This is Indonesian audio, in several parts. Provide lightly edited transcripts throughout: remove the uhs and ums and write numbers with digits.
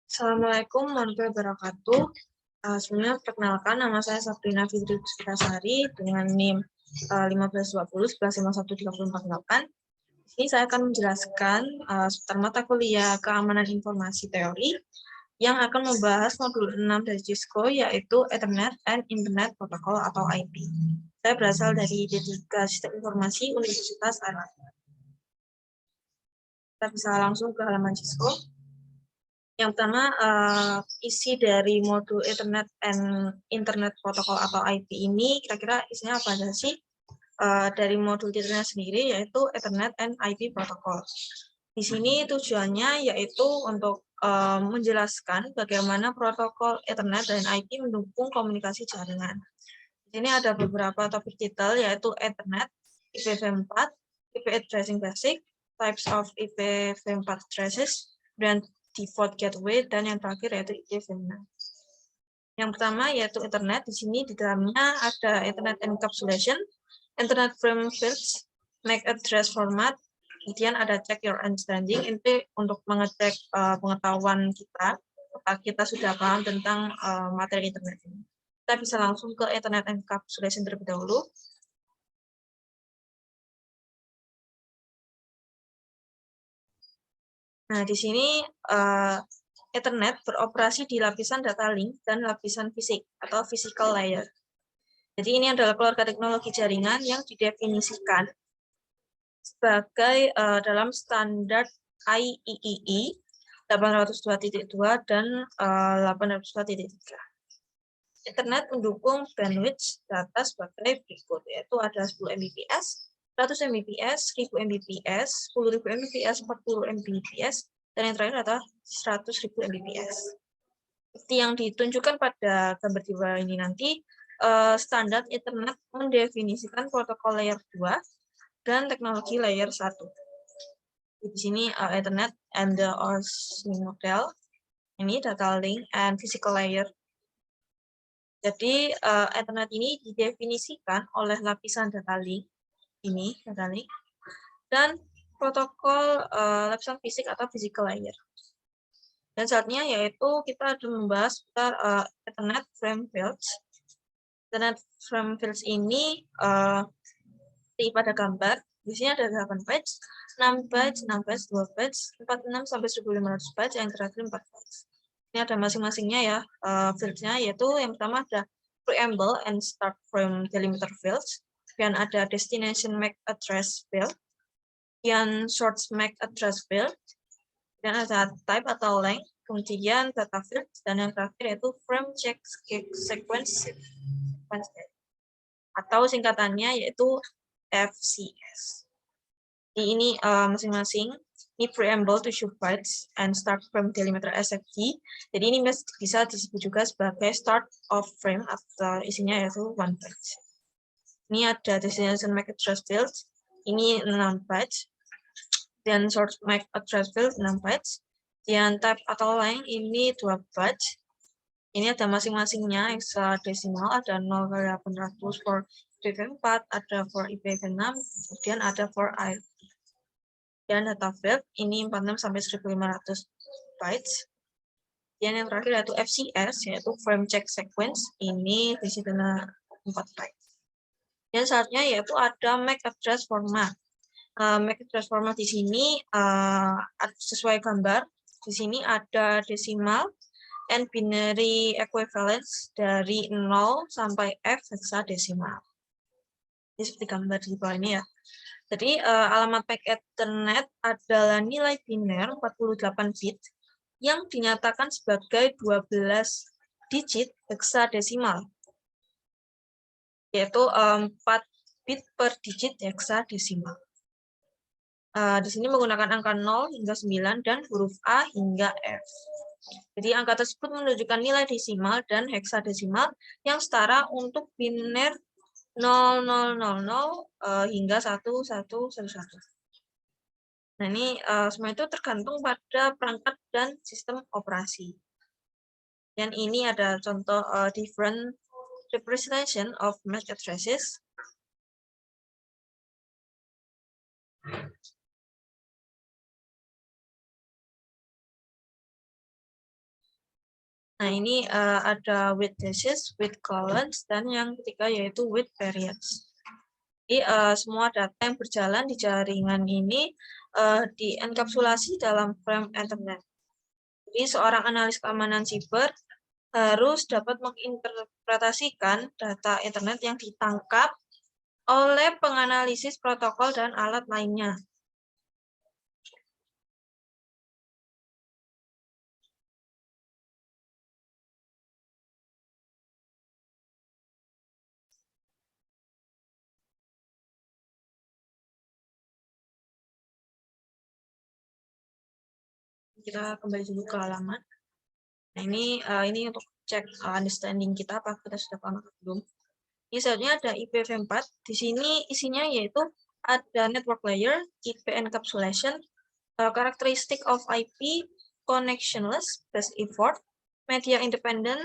Assalamualaikum warahmatullahi wabarakatuh. Sebelumnya perkenalkan, nama saya Sabrina Fitri Puspitasari dengan NIM 152011513448. Di sini saya akan menjelaskan seputar mata kuliah Keamanan Informasi Teori yang akan membahas modul 6 dari JISCO, yaitu Ethernet and Internet Protocol atau IP. Saya berasal dari D3 Sistem Informasi Universitas Airlangga. Kita bisa langsung ke halaman JISCO. Yang pertama, isi dari modul Ethernet and Internet Protocol atau IP ini kira-kira isinya apa aja sih? Dari modul Ethernet sendiri yaitu Ethernet and IP Protocol. Di sini tujuannya yaitu untuk menjelaskan bagaimana protokol Ethernet dan IP mendukung komunikasi jaringan. Di sini ada beberapa topik detail yaitu Ethernet, IPv4, IP addressing basic, types of IPv4 addresses, dan default gateway, dan yang terakhir yaitu IPv6. Yang pertama yaitu Ethernet. Di sini di dalamnya ada Ethernet encapsulation, Ethernet frame fields, MAC address format, kemudian ada check your understanding. Ini untuk mengecek pengetahuan kita, apakah kita sudah paham tentang materi Ethernet ini. Kita bisa langsung ke Ethernet encapsulation terlebih dahulu. Nah, di sini Ethernet beroperasi di lapisan data link dan lapisan fisik atau physical layer. Jadi ini adalah keluarga teknologi jaringan yang didefinisikan sebagai dalam standar IEEE 802.2 dan 802.3. Ethernet mendukung bandwidth data sebagai berikut, yaitu ada 10 Mbps, 100 Mbps, 1000 Mbps, 10.000 Mbps, 40 Mbps, dan yang terakhir adalah 100.000 Mbps. Seperti yang ditunjukkan pada gambar di bawah ini nanti, standar Ethernet mendefinisikan protokol layer 2 dan teknologi layer 1. Di sini Ethernet and the OSI model, ini data link and physical layer. Jadi Ethernet ini didefinisikan oleh lapisan data link, ini data link, dan protokol lapisan fisik atau physical layer. Dan saatnya yaitu kita akan membahas seputar Ethernet frame fields. Ethernet frame fields ini pada gambar, di sini ada 8 bytes, 6 bytes, 6 bytes, 2 bytes, 46 sampai 1500 bytes, yang terakhir 4 bytes. Ini ada masing-masingnya ya, fields-nya, yaitu yang pertama ada preamble and start frame delimiter fields, dan ada destination MAC address field, dan source MAC address field, dan ada type atau length, kemudian data field, dan yang terakhir yaitu frame check sequence atau singkatannya yaitu FCS. Ini masing-masing. Ini preamble to 2 bytes and start frame delimiter SFD. Jadi ini bisa disebut juga sebagai start of frame atau isinya yaitu 1 byte. Ini ada destination MAC address field. Ini 6 bytes. Dan source MAC address field 6 bytes. Dan type atau length ini 2 bytes. Ini ada masing-masingnya hexadesimal, ada 0,800 for IPv4, ada for IPv6, kemudian ada for IP. Dan data field ini 46 sampai 1500 bytes. Dan yang terakhir yaitu FCS, yaitu frame check sequence, ini disitulah 4 bytes. Dan saatnya yaitu ada MAC address format. MAC address format di sini sesuai gambar. Di sini ada desimal and binary equivalence dari 0 sampai F hexadesimal. Ini seperti gambar di bawah ini ya. Jadi alamat MAC Ethernet adalah nilai biner 48 bit yang dinyatakan sebagai 12 digit hexadesimal, yaitu 4 bit per digit hexadesimal. Di sini menggunakan angka 0 hingga 9 dan huruf A hingga F. Jadi angka tersebut menunjukkan nilai desimal dan heksadesimal yang setara untuk biner 0000 hingga 1111. Nah, ini semua itu tergantung pada perangkat dan sistem operasi. Dan ini ada contoh different representation of MAC addresses. Nah, ini ada with dashes, with colons, dan yang ketiga yaitu with periods. Jadi, semua data yang berjalan di jaringan ini dienkapsulasi dalam frame Ethernet. Jadi, seorang analis keamanan siber harus dapat menginterpretasikan data Ethernet yang ditangkap oleh penganalisis protokol dan alat lainnya. Kita kembali dulu ke halaman. Nah, ini untuk cek understanding kita, apa kita sudah paham atau belum. Ini selanjutnya ada IPv4. Di sini isinya yaitu ada network layer, IP encapsulation, characteristic of IP, connectionless, best effort, media independent.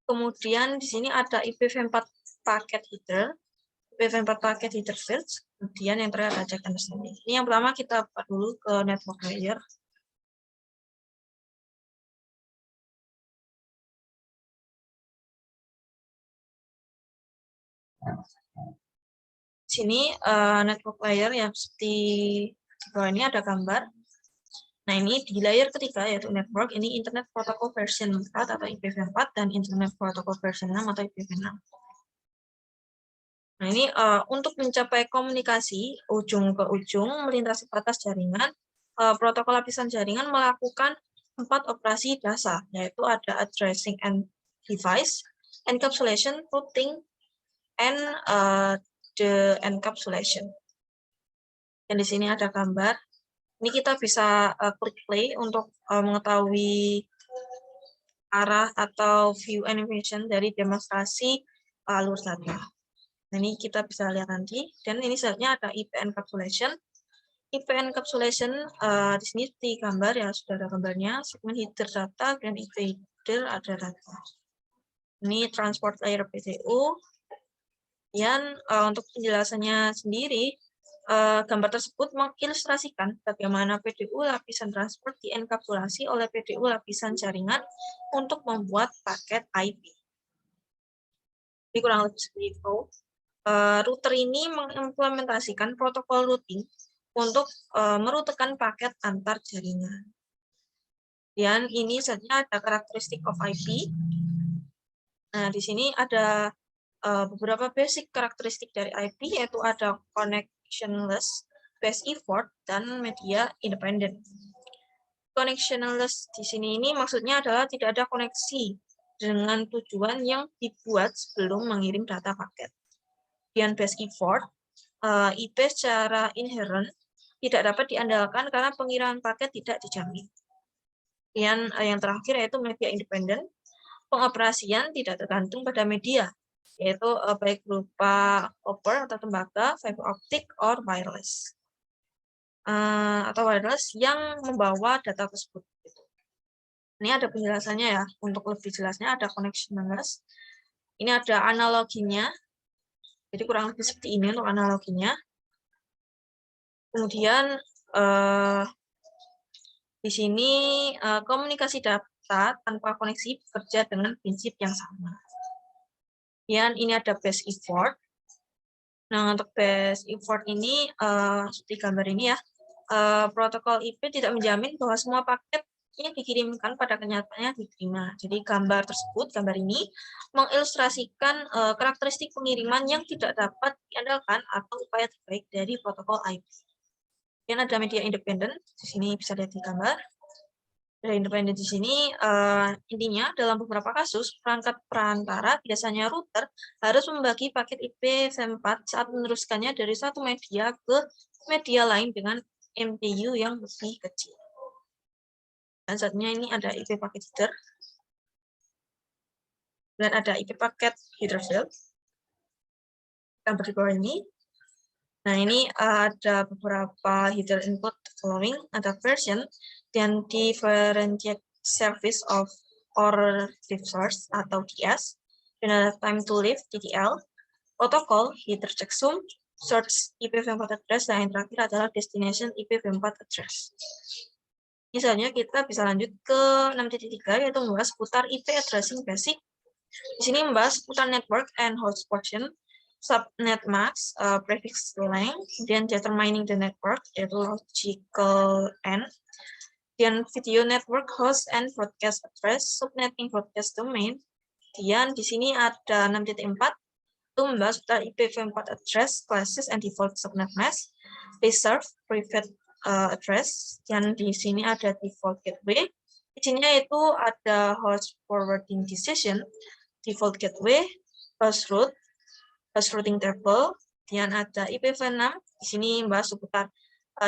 Kemudian di sini ada IPv4 packet header, IPv4 packet header fields. Kemudian yang terakhir ada check understanding. Ini yang pertama kita buat dulu ke network layer. Sini network layer yang seperti di bawah ini ada gambar. Nah, ini di layer ketiga yaitu network, ini Internet Protocol version 4 atau IPv4 dan Internet Protocol version 6 atau IPv6. Nah, ini untuk mencapai komunikasi ujung ke ujung melintasi batas jaringan, protokol lapisan jaringan melakukan 4 operasi dasar, yaitu ada addressing and device, encapsulation, routing, and the encapsulation. Dan di sini ada gambar. Ini kita bisa klik play untuk mengetahui arah atau view animation dari demonstrasi alur data. Nah, ini kita bisa lihat nanti. Dan ini selanjutnya ada IP encapsulation. IP encapsulation di sini di gambar ya, sudah ada gambarnya. Segmen header data dan IP header ada data. Ini transport layer PDU. Dan untuk penjelasannya sendiri, gambar tersebut mengilustrasikan bagaimana PDU lapisan transport dienkapsulasi oleh PDU lapisan jaringan untuk membuat paket IP. Jadi kurang lebih seperti itu. Router ini mengimplementasikan protokol routing untuk merutekan paket antar jaringan. Dan ini saja ada karakteristik of IP. Nah, di sini ada beberapa basic karakteristik dari IP, yaitu ada connectionless, best effort, dan media independent. Connectionless di sini ini maksudnya adalah tidak ada koneksi dengan tujuan yang dibuat sebelum mengirim data paket. Dan best effort, IP secara inherent tidak dapat diandalkan karena pengiriman paket tidak dijamin. Dan yang terakhir yaitu media independent, pengoperasian tidak tergantung pada media, yaitu baik berupa copper atau tembaga, fiber optic, or wireless. Atau wireless yang membawa data tersebut. Ini ada penjelasannya ya. Untuk lebih jelasnya ada connectionless. Ini ada analoginya. Jadi kurang lebih seperti ini untuk analoginya. Kemudian di sini komunikasi data tanpa koneksi bekerja dengan prinsip yang sama. Dan ini ada best effort. Nah, untuk best effort ini seperti gambar ini ya. Protokol IP tidak menjamin bahwa semua paket yang dikirimkan pada kenyataannya diterima. Jadi gambar tersebut, gambar ini mengilustrasikan karakteristik pengiriman yang tidak dapat diandalkan atau upaya terbaik dari protokol IP. Dan ada media independen, di sini bisa lihat di gambar. Media independen di sini intinya dalam beberapa kasus perangkat perantara, biasanya router, harus membagi paket IPv4 saat meneruskannya dari satu media ke media lain dengan MPU yang lebih kecil. Dan saatnya ini ada IP packet header. Dan ada IP packet header field. Gambar di bawah ini. Nah, ini ada beberapa header input following, ada version, dan differentiate service of or diff source atau DS, dan ada time to live TTL, protokol, header checksum, source IPv4 address, dan yang terakhir adalah destination IPv4 address. Misalnya kita bisa lanjut ke 6.3 yaitu membahas seputar IP addressing basic. Di sini membahas seputar network and host portion, subnet mask, prefix length, kemudian determining the network yaitu logical end, kemudian video network host and broadcast address, subnetting broadcast domain. Kemudian di sini ada 6.4 itu membahas seputar IPv4 address, classes, and default subnet mask, reserved private address, yang di sini ada default gateway. Isinya itu ada host forwarding decision, default gateway, host route, host routing table, dan ada IPv6. Di sini membahas seputar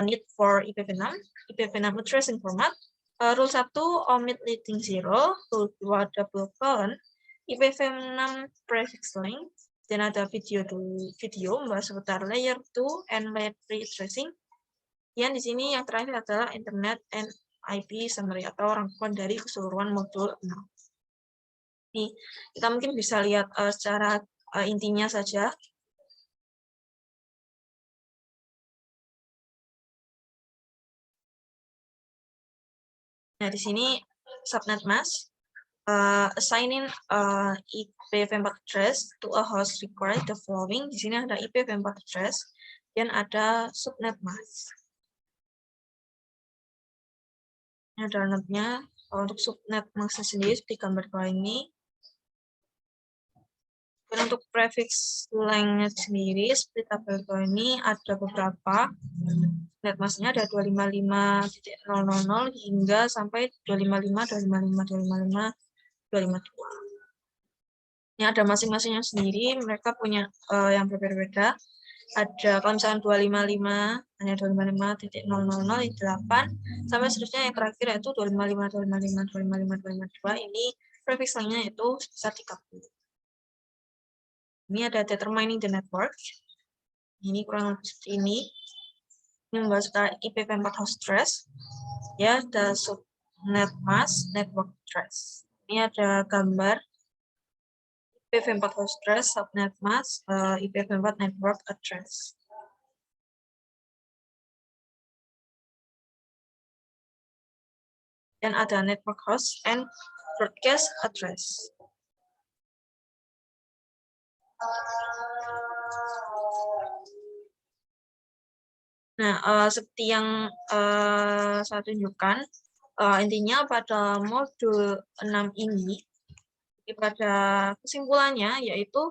need for IPv6, IPv6 addressing format, rule 1 omit leading 0, rule 2 double colon, IPv6 prefix length, dan ada video membahas seputar layer 2 and layer 3 addressing. Yang di sini yang terakhir adalah Internet and IP summary atau rangkuman dari keseluruhan modul 6. Nih, kita mungkin bisa lihat secara intinya saja. Nah, di sini subnet mask, assigning IPv4 address to a host requires the following. Di sini ada IPv4 address dan ada subnet mask. Ini ada notnya. Untuk subnet mask sendiri seperti gambar bawah ini. Dan untuk prefix length sendiri seperti tabel bawah ini ada beberapa. Net masknya ada 255.000 hingga sampai 255, 255, 252. Ini ada masing-masingnya sendiri, mereka punya yang berbeda-beda. Ada kalau misalkan 255, hanya 255.000, 8, sampai seterusnya yang terakhir yaitu 255, 255, 255, 252. Ini prefix length-nya itu sebesar 30. Ini ada determining the network. Ini kurang lebih seperti ini. Ini membahas IPv4 host address. Ya, ada subnet mask, network address. Ini ada gambar IPv4 host address, subnet mask, IPv4 network address. Dan ada network host and broadcast address. Nah, seperti yang saya tunjukkan, intinya pada modul 6 ini, pada kesimpulannya yaitu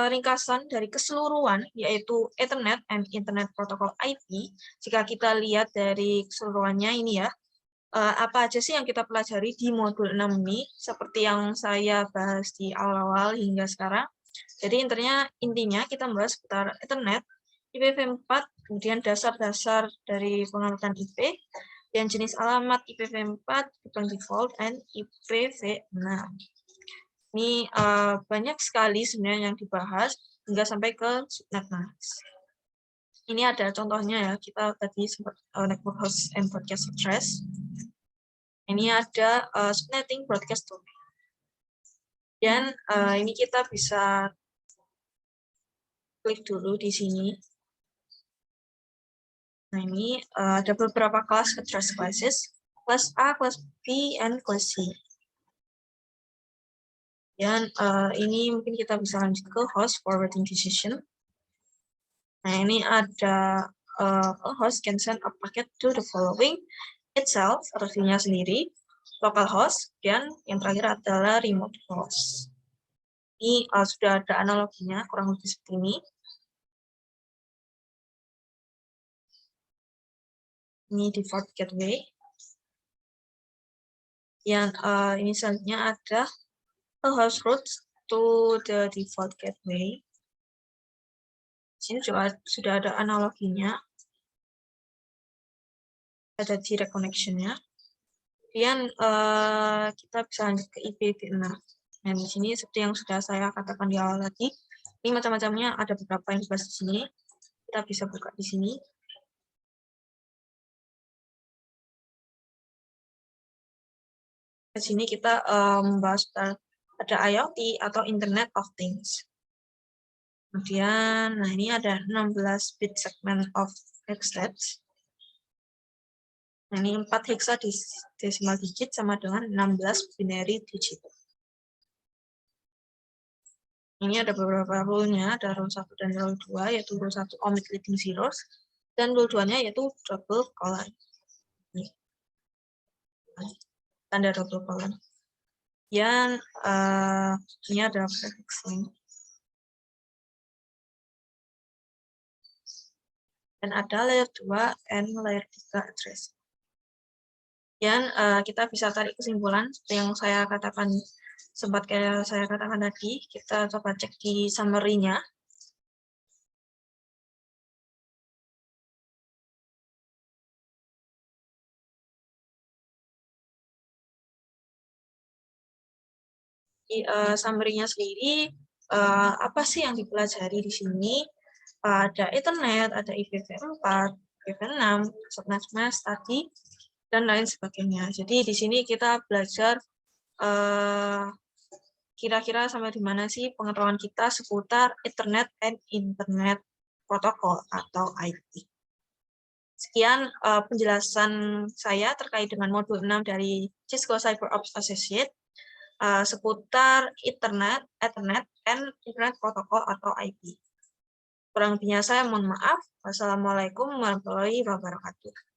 ringkasan dari keseluruhan, yaitu Ethernet and Internet Protocol IP. Jika kita lihat dari keseluruhannya ini ya, apa aja sih yang kita pelajari di modul 6 ini, seperti yang saya bahas di awal-awal hingga sekarang. Jadi intinya kita membahas seputar Ethernet, IPv4, kemudian dasar-dasar dari pengamatan IP, dan jenis alamat IPv4, tipe default, dan IPv6. Ini banyak sekali sebenarnya yang dibahas hingga sampai ke subnet mask. Ini ada contohnya ya, kita tadi sempat network host and broadcast address. Ini ada subnetting broadcast domain. Dan ini kita bisa klik dulu di sini. Nah, ini ada beberapa kelas address classes, kelas A, kelas B, and kelas C. Dan ini mungkin kita bisa lanjut ke host forwarding decision. Nah, ini ada a host can send a packet to the following itself, artinya sendiri, local host, dan yang terakhir adalah remote host. Ini sudah ada analoginya, kurang lebih seperti ini. Ini default gateway. Yang ini selanjutnya ada a host route to the default gateway. Di sini juga sudah ada analoginya. Ada direct connection-nya. Kemudian kita bisa lanjut ke IPv6. Nah, di sini seperti yang sudah saya katakan di awal tadi, ini macam-macamnya ada beberapa yang dibahas di sini. Kita bisa buka di sini. Di sini kita membahas ada IoT atau Internet of Things. Kemudian, nah ini ada 16 bit segment of X-Steps. Ini 4 hexadesimal digit sama dengan 16 binary digit. Ini ada beberapa rule-nya, ada rule 1 dan rule 2, yaitu rule 1 omit leading zeros, dan rule 2-nya yaitu double colon. Tanda double colon. Dan ini ada prefix link. Dan ada layer 2 and layer 3 address. Dan kita bisa tarik kesimpulan seperti yang saya katakan, sempat kayak saya katakan tadi. Kita coba cek di summary-nya. Di summary-nya sendiri, apa sih yang dipelajari di sini? Ada Ethernet, ada IPv4, IPv6, subnet mesh tadi, dan lain sebagainya. Jadi di sini kita belajar kira-kira sampai di mana sih pengetahuan kita seputar Ethernet and Internet Protocol atau IP. Sekian penjelasan saya terkait dengan modul 6 dari Cisco CyberOps Associate seputar Ethernet, and Internet Protocol atau IP. Kurang lebihnya saya mohon maaf. Wassalamualaikum warahmatullahi wabarakatuh.